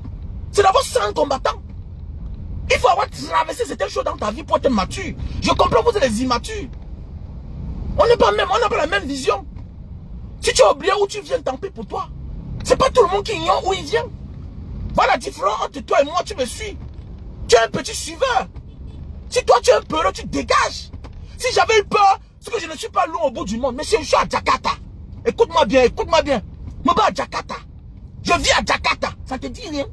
C'est d'abord ça un combattant. Il faut avoir traversé certaines choses dans ta vie pour être mature. Je comprends que vous êtes des immatures. On n'est pas même, on n'a pas la même vision. Si tu as oublié où tu viens, tant pis pour toi. C'est pas tout le monde qui ignore où il vient. Voilà la différence entre toi et moi, tu me suis. Tu es un petit suiveur. Si toi tu es un peureux, tu dégages. Si j'avais eu peur, c'est que je ne suis pas loin au bout du monde. Mais je suis à Jakarta. Écoute-moi bien, écoute-moi bien. Je vais à Jakarta. Je vis à Jakarta. Ça te dit rien?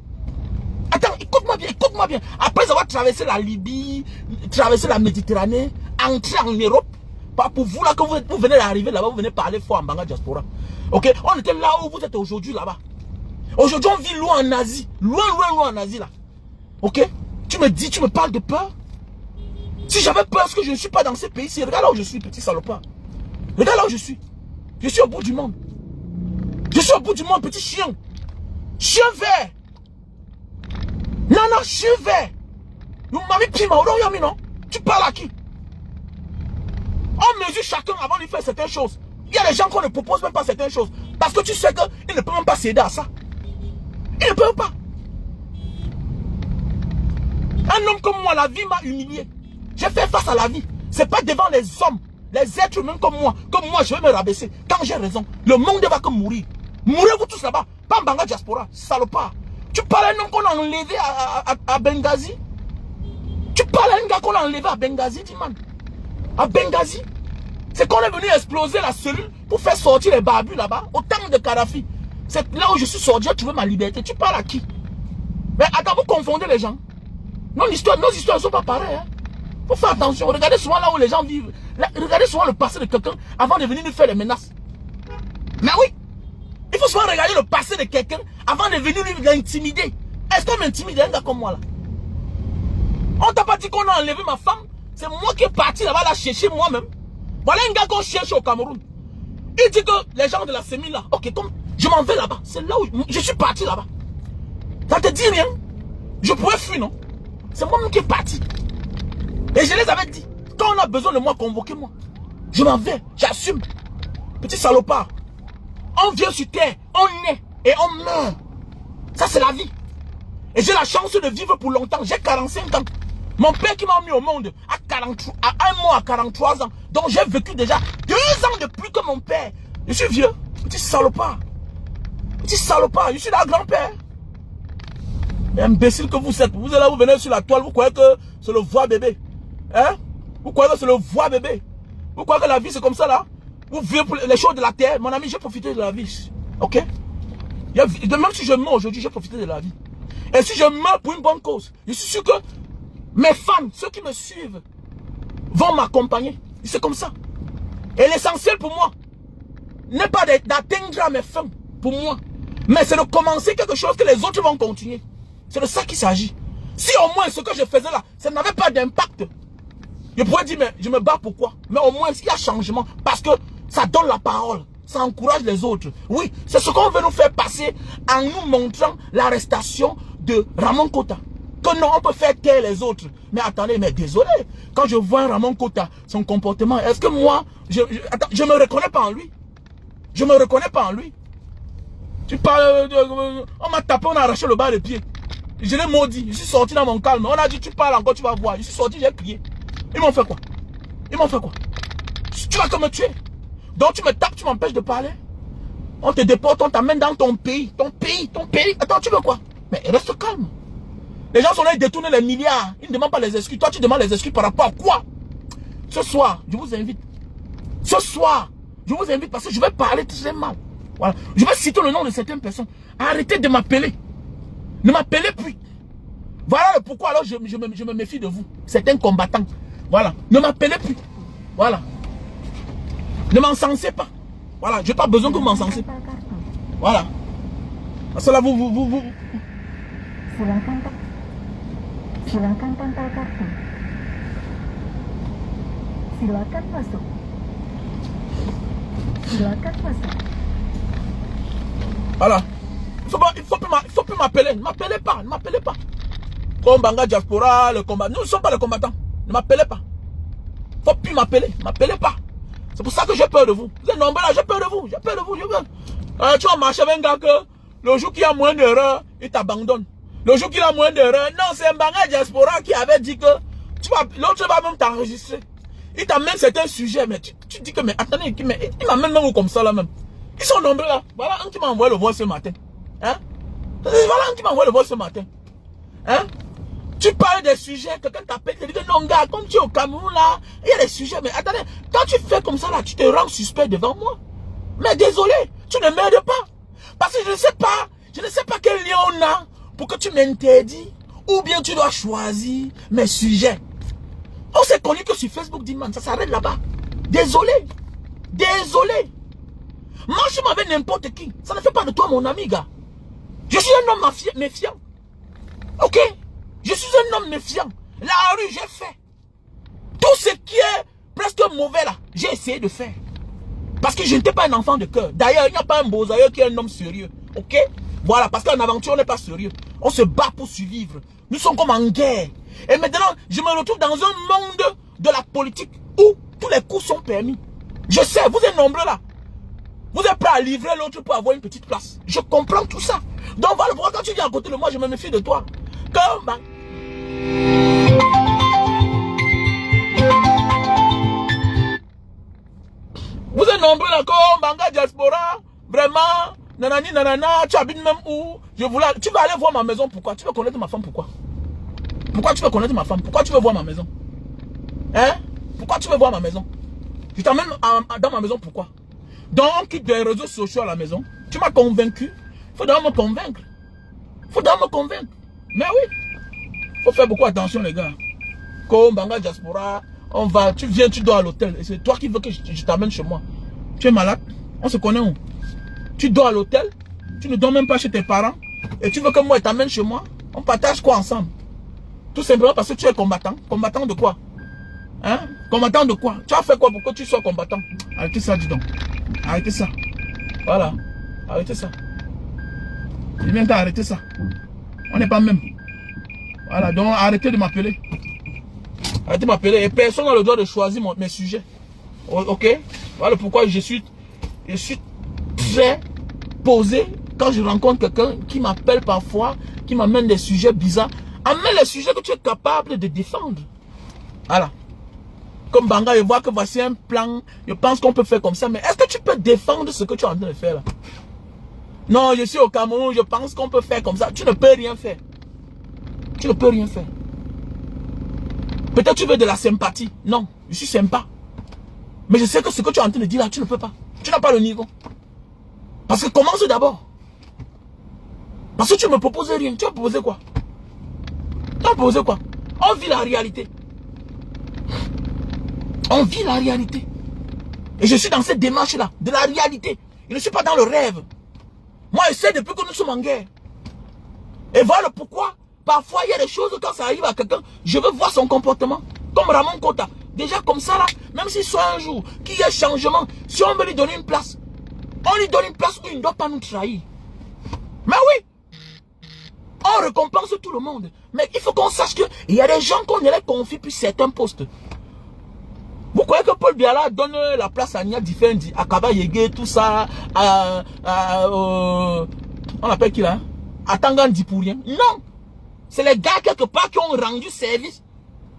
Attends, écoute-moi bien, écoute-moi bien. Après avoir traversé la Libye, traversé la Méditerranée, entrer en Europe, pour vous là, quand vous venez d'arriver là-bas, vous venez parler fort en Banga Diaspora. Ok? On était là où vous êtes aujourd'hui là-bas. Aujourd'hui, on vit loin en Asie. Loin, loin, loin en Asie là. Ok? Tu me dis, tu me parles de peur? Si j'avais peur, parce que je ne suis pas dans ces pays-ci, regarde là où je suis, petit salopard. Regarde là où je suis. Je suis au bout du monde. Je suis au bout du monde, petit chien. Chien vert. Non, non, chien vert. Tu parles à qui? On mesure chacun avant de faire certaines choses. Il y a des gens qu'on ne propose même pas certaines choses. Parce que tu sais qu'ils ne peuvent même pas céder à ça. Ils ne peuvent pas. Un homme comme moi, la vie m'a humilié. J'ai fait face à la vie. C'est pas devant les hommes, les êtres humains comme moi je vais me rabaisser. Quand j'ai raison, le monde va que mourir. Mourrez-vous tous là-bas. Pas en Banga Diaspora, salopard. Tu parles à un homme qu'on a enlevé à Benghazi. Tu parles à un gars qu'on a enlevé à Benghazi, dis-moi. À Benghazi. C'est qu'on est venu exploser la cellule pour faire sortir les barbus là-bas, au temps de Kadhafi. C'est là où je suis sorti, j'ai trouvé ma liberté. Tu parles à qui? Mais attends, vous confondez les gens. Nos histoires ne sont pas pareilles. Hein. Faut faire attention. Regardez souvent là où les gens vivent. Regardez souvent le passé de quelqu'un avant de venir nous faire des menaces. Mais oui. Il faut souvent regarder le passé de quelqu'un avant de venir lui l'intimider. Est-ce qu'on m'intimide un gars comme moi là? On t'a pas dit qu'on a enlevé ma femme? C'est moi qui est parti là-bas la chercher moi-même. Voilà un gars qu'on cherche au Cameroun. Il dit que les gens de la sémile là, ok, comme je m'en vais là-bas. C'est là où je suis parti là-bas. Ça te dit rien? Je pourrais fuir, non? C'est moi-même qui est parti. Et je les avais dit, quand on a besoin de moi, convoquez-moi. Je m'en vais, j'assume. Petit salopard. On vient sur terre, on naît et on meurt. Ça c'est la vie. Et j'ai la chance de vivre pour longtemps. J'ai 45 ans. Mon père qui m'a mis au monde à un mois à 43 ans. Donc j'ai vécu déjà 2 ans de plus que mon père. Je suis vieux. Petit salopard. Petit salopard, je suis la grand-père. Mais imbécile que vous êtes. Vous êtes là, vous venez sur la toile, vous croyez que c'est le voix bébé. Hein? Vous croyez que c'est le voix bébé. Vous croyez que la vie c'est comme ça là? Vous vivez pour les choses de la terre. Mon ami, j'ai profité de la vie. Ok? Même si je meurs aujourd'hui, j'ai profité de la vie. Et si je meurs pour une bonne cause, je suis sûr que mes fans, ceux qui me suivent, vont m'accompagner. C'est comme ça. Et l'essentiel pour moi n'est pas d'atteindre à mes fins, pour moi. Mais c'est de commencer quelque chose que les autres vont continuer. C'est de ça qu'il s'agit. Si au moins ce que je faisais là, ça n'avait pas d'impact, je pourrais dire, mais je me bats pourquoi? Mais au moins, il y a changement. Parce que ça donne la parole. Ça encourage les autres. Oui, c'est ce qu'on veut nous faire passer en nous montrant l'arrestation de Ramon Kota. Que non, on peut faire taire les autres. Mais attendez, mais désolé. Quand je vois Ramon Kota, son comportement, est-ce que moi, je me reconnais pas en lui? Je me reconnais pas en lui. Tu parles, on m'a tapé, on a arraché le bas de pied. Je l'ai maudit, je suis sorti dans mon calme. On a dit, tu parles encore, tu vas voir. Je suis sorti, j'ai crié. Ils m'ont fait quoi? Ils m'ont fait quoi? Tu vas te me tuer. Donc tu me tapes, tu m'empêches de parler. On te déporte, on t'amène dans ton pays. Ton pays. Attends, tu veux quoi? Mais reste calme. Les gens sont là, ils détournent les milliards. Ils ne demandent pas les excuses. Toi, tu demandes les excuses par rapport à quoi? Ce soir, je vous invite. Ce soir, je vous invite parce que je vais parler très mal. Voilà. Je vais citer le nom de certaines personnes. Arrêtez de m'appeler. Ne m'appelez plus. Voilà le pourquoi alors je me méfie de vous. Certains combattants. Voilà. Ne m'appelez plus. Voilà. Ne m'encensez pas. Voilà. Je n'ai pas besoin que vous m'encensez. Voilà. Parce que là, vous. Silakan tempel kartu. Silakan masuk. Silakan masuk. Voilà. Il faut plus m'appeler. Ne m'appelez pas. Ne m'appelez pas. Comme Banga Diaspora, le combat. Nous ne sommes pas les combattants. Ne m'appelez pas. Il ne faut plus m'appeler. Ne m'appelez pas. C'est pour ça que j'ai peur de vous. Vous êtes nombreux là, j'ai peur de vous. J'ai peur de vous. Tu vas marcher avec un gars que le jour qu'il y a moins d'erreurs, il t'abandonne. Le jour qu'il a moins d'erreurs, non, c'est un Banga Diaspora qui avait dit que l'autre va même t'enregistrer. Il t'amène certains sujets, mais tu dis que, mais attendez, mais il m'amène même comme ça là même. Ils sont nombreux là. Voilà un qui m'a envoyé le voix ce matin. Hein? Voilà un qui m'a envoyé le voix ce matin. Hein? Tu parles des sujets, quelqu'un t'appelle, tu dis que non gars, comme tu es au Cameroun là, il y a des sujets, mais attendez, quand tu fais comme ça là, tu te rends suspect devant moi. Mais désolé, tu ne m'aides pas. Parce que je ne sais pas quel lien on a pour que tu m'interdis, ou bien tu dois choisir mes sujets. On s'est connu que sur Facebook, Dinman, ça s'arrête là-bas. Désolé. Désolé. Marche avec n'importe qui. Ça ne fait pas de toi mon ami, gars. Je suis un homme méfiant. Ok? Je suis un homme méfiant. La rue, j'ai fait. Tout ce qui est presque mauvais là, j'ai essayé de faire. Parce que je n'étais pas un enfant de cœur. D'ailleurs, il n'y a pas un Bozaïeux qui est un homme sérieux. Ok? Voilà, parce qu'en aventure, on n'est pas sérieux. On se bat pour survivre. Nous sommes comme en guerre. Et maintenant, je me retrouve dans un monde de la politique où tous les coups sont permis. Je sais, vous êtes nombreux là. Vous êtes prêts à livrer l'autre pour avoir une petite place. Je comprends tout ça. Donc voilà, quand tu viens à côté de moi, je me méfie de toi. Comme... Vous êtes nombreux là, comme Banga Diaspora. Vraiment, nanani, nanana, tu habites même où? Tu vas aller voir ma maison, pourquoi? Tu veux connaître ma femme, pourquoi? Pourquoi tu veux connaître ma femme? Pourquoi tu veux voir ma maison? Hein? Pourquoi tu veux voir ma maison? Je t'emmène dans ma maison, pourquoi? Donc, on quitte des réseaux sociaux à la maison. Tu m'as convaincu. Il faudra me convaincre. Il faudra me convaincre. Mais oui. Il faut faire beaucoup attention, les gars. Comme Banga Diaspora, on va, tu viens, tu dors à l'hôtel. Et c'est toi qui veux que je t'amène chez moi. Tu es malade. On se connaît où? Tu dors à l'hôtel. Tu ne dors même pas chez tes parents. Et tu veux que moi, je t'amène chez moi. On partage quoi ensemble? Tout simplement parce que tu es combattant. Combattant de quoi? Hein? Combattant de quoi? Tu as fait quoi pour que tu sois combattant? Arrêtez ça, dis donc. Arrêtez ça. Voilà. Arrêtez ça. Il vient d'arrêter ça. On n'est pas même. Voilà. Donc arrêtez de m'appeler. Arrêtez de m'appeler. Et personne n'a le droit de choisir mes sujets. Ok? Voilà pourquoi je suis très posé quand je rencontre quelqu'un qui m'appelle parfois, qui m'amène des sujets bizarres. Amène les sujets que tu es capable de défendre. Voilà. Comme Banga, je vois que voici un plan. Je pense qu'on peut faire comme ça. Mais est-ce que tu peux défendre ce que tu es en train de faire là? Non, je suis au Cameroun, je pense qu'on peut faire comme ça. Tu ne peux rien faire. Tu ne peux rien faire. Peut-être tu veux de la sympathie. Non, je suis sympa. Mais je sais que ce que tu es en train de dire là, tu ne peux pas. Tu n'as pas le niveau. Parce que commence d'abord. Parce que tu ne me proposes rien. Tu vas proposer quoi? Tu vas proposer quoi? On vit la réalité. On vit la réalité. Et je suis dans cette démarche-là, de la réalité. Je ne suis pas dans le rêve. Moi, je sais depuis que nous sommes en guerre. Et voilà pourquoi, parfois, il y a des choses, quand ça arrive à quelqu'un, je veux voir son comportement. Comme Ramon Kota. Déjà comme ça, là, même s'il soit un jour, qu'il y ait changement, si on veut lui donner une place, on lui donne une place où il ne doit pas nous trahir. Mais oui, on récompense tout le monde. Mais il faut qu'on sache qu'il y a des gens qu'on les confie puis certains postes. Vous croyez que Paul Biala donne la place à Nia Diffendi, à Kaba Yege, tout ça, on appelle qui là? À Tangandi pour rien? Non. C'est les gars quelque part qui ont rendu service.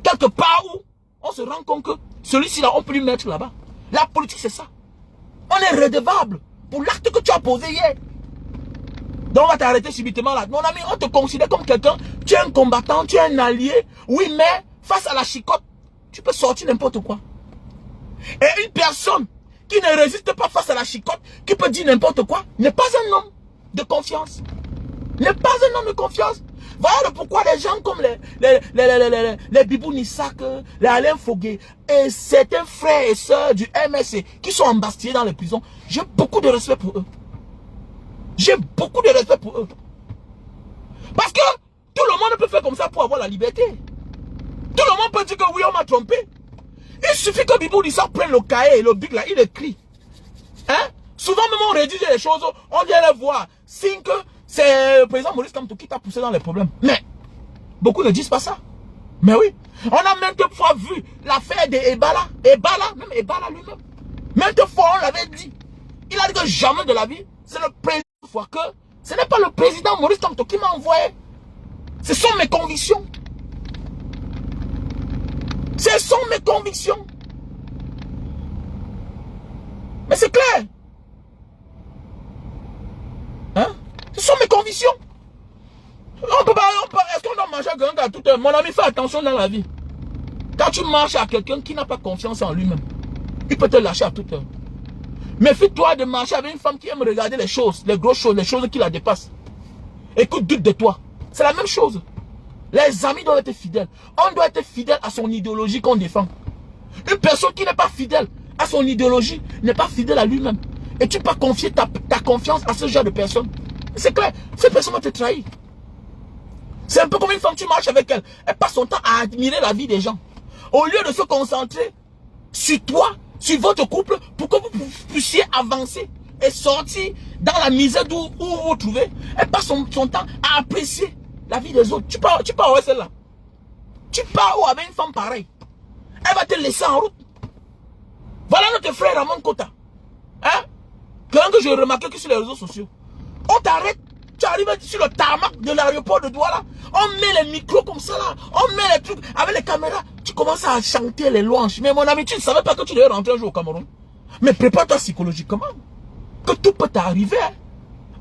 Quelque part où on se rend compte que celui-ci là, on peut lui mettre là-bas. La politique, c'est ça. On est redevable pour l'acte que tu as posé hier. Donc on va t'arrêter subitement là. Mon ami, on te considère comme quelqu'un, tu es un combattant, tu es un allié. Oui, mais face à la chicotte, tu peux sortir n'importe quoi. Et une personne qui ne résiste pas face à la chicotte, qui peut dire n'importe quoi, n'est pas un homme de confiance. N'est pas un homme de confiance. Voilà pourquoi les gens comme les Bibou Nissak, les Alain Foguet et certains frères et sœurs du MSC qui sont embastillés dans les prisons, j'ai beaucoup de respect pour eux. J'ai beaucoup de respect pour eux. Parce que tout le monde peut faire comme ça pour avoir la liberté. Tout le monde peut dire que oui, on m'a trompé. Il suffit que Bibou Nissak prenne le cahier et le bic là, il écrit. Hein? Souvent même on rédige les choses, on vient les voir. Signe que c'est le président Maurice Kamto qui t'a poussé dans les problèmes. Mais beaucoup ne disent pas ça. Mais oui. On a maintes fois vu l'affaire de Ebala. Même Ebala lui-même. Maintes fois on l'avait dit. Il a dit que jamais de la vie, c'est le président que ce n'est pas le président Maurice Kamto qui m'a envoyé. Ce sont mes convictions. Ce sont mes convictions. Mais c'est clair. Hein? Ce sont mes convictions. On peut pas, est-ce qu'on doit manger à quelqu'un à toute heure? Mon ami, fais attention dans la vie. Quand tu marches à quelqu'un qui n'a pas confiance en lui-même, il peut te lâcher à toute heure. Méfie-toi de marcher avec une femme qui aime regarder les choses, les grosses choses, les choses qui la dépassent. Écoute, doute de toi. C'est la même chose. Les amis doivent être fidèles. On doit être fidèle à son idéologie qu'on défend. Une personne qui n'est pas fidèle à son idéologie n'est pas fidèle à lui-même. Et tu peux confier ta confiance à ce genre de personne. C'est clair, cette personne va te trahir. C'est un peu comme une femme, tu marches avec elle. Elle passe son temps à admirer la vie des gens. Au lieu de se concentrer sur toi, sur votre couple, pour que vous puissiez avancer et sortir dans la misère où vous vous trouvez. Elle passe son temps à apprécier la vie des autres. Tu pars où celle-là? Tu pars où avec une femme pareille? Elle va te laisser en route. Voilà notre frère Ramon Kota. Hein? Quelqu'un que j'ai remarqué que sur les réseaux sociaux. On t'arrête, tu arrives sur le tarmac de l'aéroport de Douala. On met les micros comme ça là. On met les trucs avec les caméras. Tu commences à chanter les louanges. Mais mon ami, tu ne savais pas que tu devais rentrer un jour au Cameroun. Mais prépare-toi psychologiquement. Que tout peut t'arriver.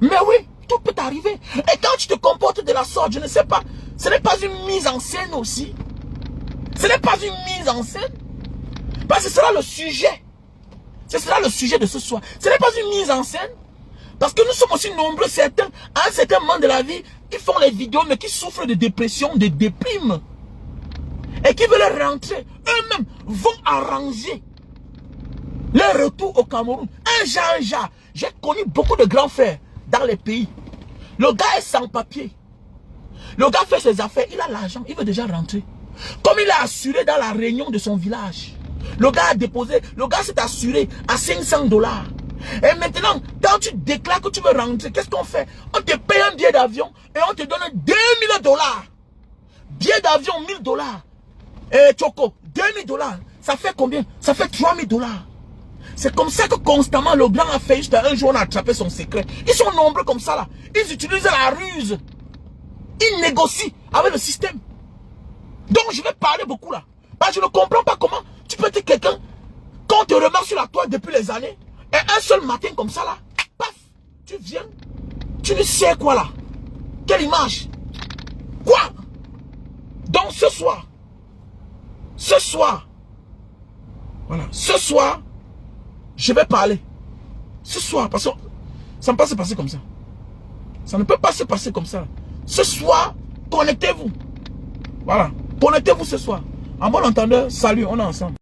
Mais oui, tout peut t'arriver. Et quand tu te comportes de la sorte, je ne sais pas. Ce n'est pas une mise en scène aussi. Ce n'est pas une mise en scène. Parce que ce sera le sujet. Ce sera le sujet de ce soir. Ce n'est pas une mise en scène. Parce que nous sommes aussi nombreux, certains, à un certain moment de la vie, qui font les vidéos, mais qui souffrent de dépression, de déprime. Et qui veulent rentrer. Eux-mêmes vont arranger leur retour au Cameroun. Un genre. J'ai connu beaucoup de grands frères dans les pays. Le gars est sans papier. Le gars fait ses affaires, il a l'argent, il veut déjà rentrer. Comme il a assuré dans la réunion de son village. Le gars a déposé, le gars s'est assuré à $500. Et maintenant, quand tu déclares que tu veux rentrer, qu'est-ce qu'on fait? On te paye un billet d'avion et on te donne $2000. Billet d'avion, $1000. Et Choco, $2000. Ça fait combien? Ça fait $3000. C'est comme ça que constamment le grand a fait juste un jour on a attrapé son secret. Ils sont nombreux comme ça là. Ils utilisent la ruse. Ils négocient avec le système. Donc je vais parler beaucoup là. Parce que je ne comprends pas comment tu peux être quelqu'un, quand on te remarque sur la toile depuis les années, et un seul matin comme ça là, paf, tu viens Tu ne sais quoi là? Quelle image? Quoi? Donc ce soir, voilà, ce soir, je vais parler. Ce soir, parce que ça ne peut pas se passer comme ça. Ça ne peut pas se passer comme ça. Ce soir, connectez-vous. Voilà, connectez-vous ce soir. En bon entendeur, salut, on est ensemble.